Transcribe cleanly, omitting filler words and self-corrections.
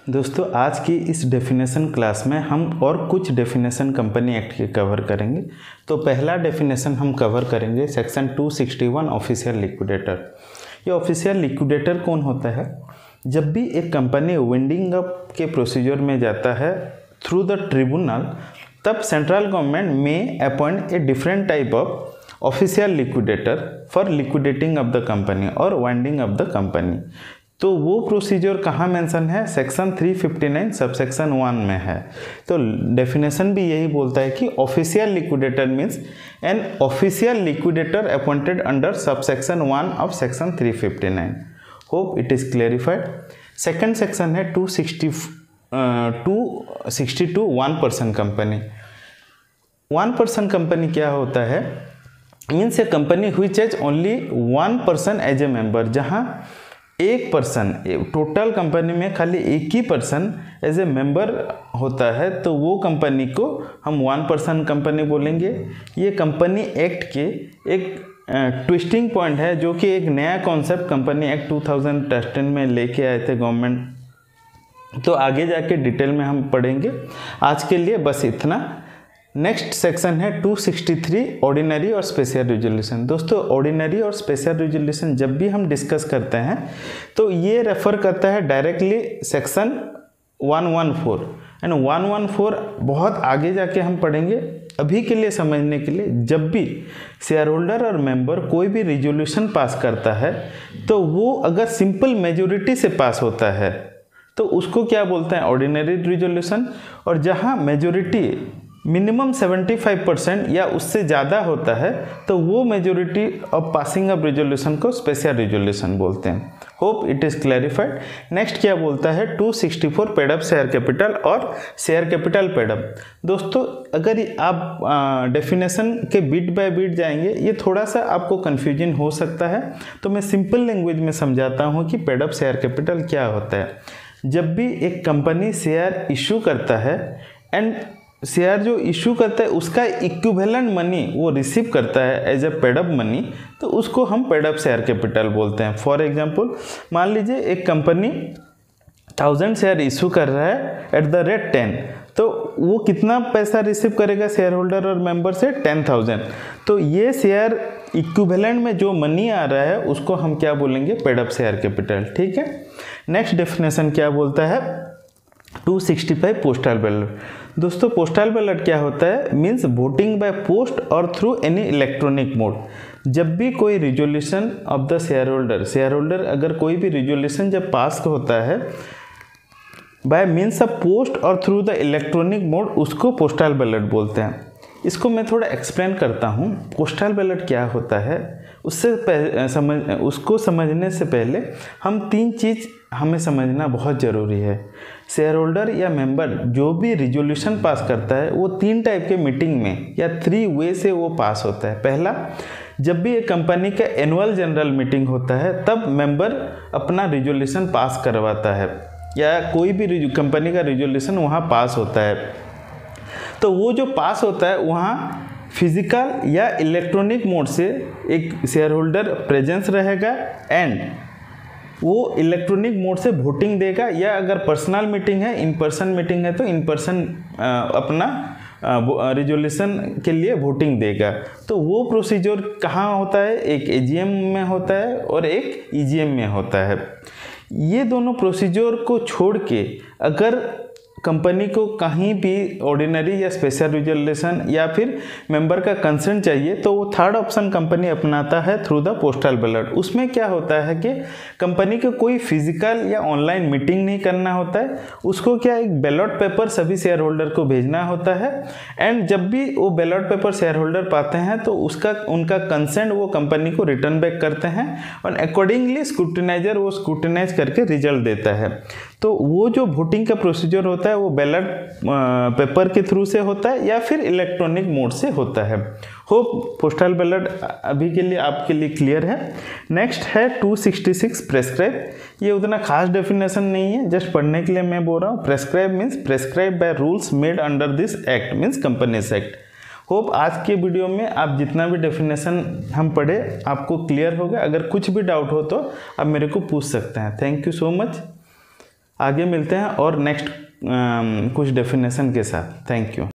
दोस्तों आज की इस डेफिनेशन क्लास में हम और कुछ डेफिनेशन कंपनी एक्ट के कवर करेंगे। तो पहला डेफिनेशन हम कवर करेंगे सेक्शन 261 ऑफिशियल लिक्विडेटर। ये ऑफिशियल लिक्विडेटर कौन होता है? जब भी एक कंपनी वाइंडिंग अप के प्रोसीजर में जाता है थ्रू द ट्रिब्यूनल, तब सेंट्रल गवर्नमेंट में appoint a different type of official liquidator for liquidating of the company और वाइंडिंग ऑफ द कंपनी। तो वो प्रोसीजर कहाँ मेंशन है? सेक्शन 359 सबसेक्शन 1 में है। तो डेफिनेशन भी यही बोलता है कि official liquidator means an official liquidator appointed under subsection 1 of section 359। Hope it is clarified. Second section है 262 1 पर्सन कंपनी। 1 पर्सन कंपनी क्या होता है? Means a company which has only 1 person as a member, जहाँ एक person total company में खाली एक ही पर्सन एज ए मेंबर होता है, तो वो कंपनी को हम 1 पर्सन कंपनी बोलेंगे। ये कंपनी एक्ट के एक ट्विस्टिंग पॉइंट है, जो कि एक नया कॉन्सेप्ट कंपनी एक्ट 2010 में लेके आए थे गवर्नमेंट। तो आगे जाके डिटेल में हम पढ़ेंगे। आज के लिए बस इतना। नेक्स्ट सेक्शन है 263 ऑर्डिनरी और स्पेशल रेजोल्यूशन। दोस्तों ऑर्डिनरी और स्पेशल रेजोल्यूशन जब भी हम डिस्कस करते हैं तो ये रेफर करता है डायरेक्टली सेक्शन 114 एंड 114 बहुत आगे जाके हम पढ़ेंगे। अभी के लिए समझने के लिए, जब भी शेयर होल्डर और मेंबर कोई भी रेजोल्यूशन पास करता है तो वो अगर सिंपल मेजोरिटी से पास होता है तो उसको क्या बोलते हैं? Ordinary resolution. और जहाँ मेजोरिटी मिनिमम 75% या उससे ज़्यादा होता है तो वो majority of passing of resolution को स्पेशल रेजोल्यूशन बोलते हैं। Hope it is clarified. Next क्या बोलता है? 264 पेड अप शेयर कैपिटल और शेयर कैपिटल पेड अप। दोस्तों अगर आप डेफिनेशन के बिट बाय बिट जाएंगे, ये थोड़ा सा आपको कन्फ्यूजन हो सकता है, तो मैं सिंपल लैंग्वेज में समझाता हूँ कि पेड अप शेयर कैपिटल क्या होता है। जब भी एक कंपनी शेयर इशू करता है एंड शेयर जो इशू करता है उसका इक्विवेलेंट मनी वो रिसीव करता है as a paid up money, तो उसको हम पेड अप शेयर कैपिटल बोलते हैं। फॉर एग्जांपल मान लीजिए एक कंपनी 1000 शेयर इशू कर रहा है एट द रेट 10, तो वो कितना पैसा रिसीव करेगा शेयर होल्डर और मेंबर से? 10,000। तो ये शेयर इक्विवेलेंट में जो मनी आ रहा है उसको हम क्या बोलेंगे? Paid up share capital. ठीक है। नेक्स्ट डेफिनेशन क्या बोलता है? 265 पोस्टल बैलेट। दोस्तों पोस्टल बैलेट क्या होता है? मीन्स वोटिंग बाय पोस्ट और थ्रू एनी इलेक्ट्रॉनिक मोड। जब भी कोई resolution of the share holder अगर कोई भी रिजोल्यूशन जब पास होता है बाय मीन्स ऑफ पोस्ट और थ्रू द इलेक्ट्रॉनिक मोड, उसको पोस्टल बैलेट बोलते हैं। इसको मैं थोड़ा एक्सप्लेन करता हूँ। पोस्टल बैलेट क्या होता है उसको समझने से पहले हम 3 चीज़ हमें समझना बहुत ज़रूरी है। शेयर होल्डर या मेंबर जो भी रिजोल्यूशन पास करता है वो 3 टाइप के मीटिंग में या 3 वे से वो पास होता है। पहला, जब भी एक कंपनी का एनुअल जनरल मीटिंग होता है तब मेंबर अपना रिजोल्यूशन पास करवाता है, या कोई भी कंपनी का रिजोल्यूशन वहाँ पास होता है। तो वो जो पास होता है वहाँ फिजिकल या इलेक्ट्रॉनिक मोड से एक शेयर होल्डर प्रेजेंस रहेगा एंड वो इलेक्ट्रॉनिक मोड से वोटिंग देगा, या अगर पर्सनल मीटिंग है, इन पर्सन मीटिंग है तो इन पर्सन अपना रिजोल्यूशन के लिए वोटिंग देगा। तो वो प्रोसीजर कहाँ होता है? एक एजीएम में होता है और एक ईजीएम में होता है। ये दोनों प्रोसीजर को छोड़ के अगर कंपनी को कहीं भी ऑर्डिनरी या स्पेशल रिजोल्यूशन या फिर मेंबर का कंसेंट चाहिए तो वो थर्ड ऑप्शन कंपनी अपनाता है थ्रू द पोस्टल बैलेट। उसमें क्या होता है कि कंपनी को कोई फिजिकल या ऑनलाइन मीटिंग नहीं करना होता है, उसको क्या एक बैलेट पेपर सभी शेयर होल्डर को भेजना होता है एंड जब भी वो बैलेट पेपर शेयर होल्डर पाते हैं तो उनका कंसेंट वो कंपनी को रिटर्न बैक करते हैं और अकॉर्डिंगली स्क्रूटिनाइजर वो स्क्रूटिनाइज करके रिजल्ट देता है। तो वो जो वोटिंग का प्रोसीजर होता है वो बैलेट पेपर के थ्रू से होता है या फिर इलेक्ट्रॉनिक मोड से होता है। होप पोस्टल बैलेट अभी के लिए आपके लिए क्लियर है। नेक्स्ट है 266 प्रेस्क्राइब। ये उतना खास डेफिनेशन नहीं है, जस्ट पढ़ने के लिए मैं बोल रहा हूँ। Prescribe means prescribe by rules made under this act means companies act. Hope आज के वीडियो में आप जितना भी डेफिनेशन हम पढ़े आपको क्लियर होगा। अगर कुछ भी डाउट हो तो आप मेरे को पूछ सकते हैं। Thank you so much. आगे मिलते हैं और नेक्स्ट कुछ डेफिनेशन के साथ। Thank you.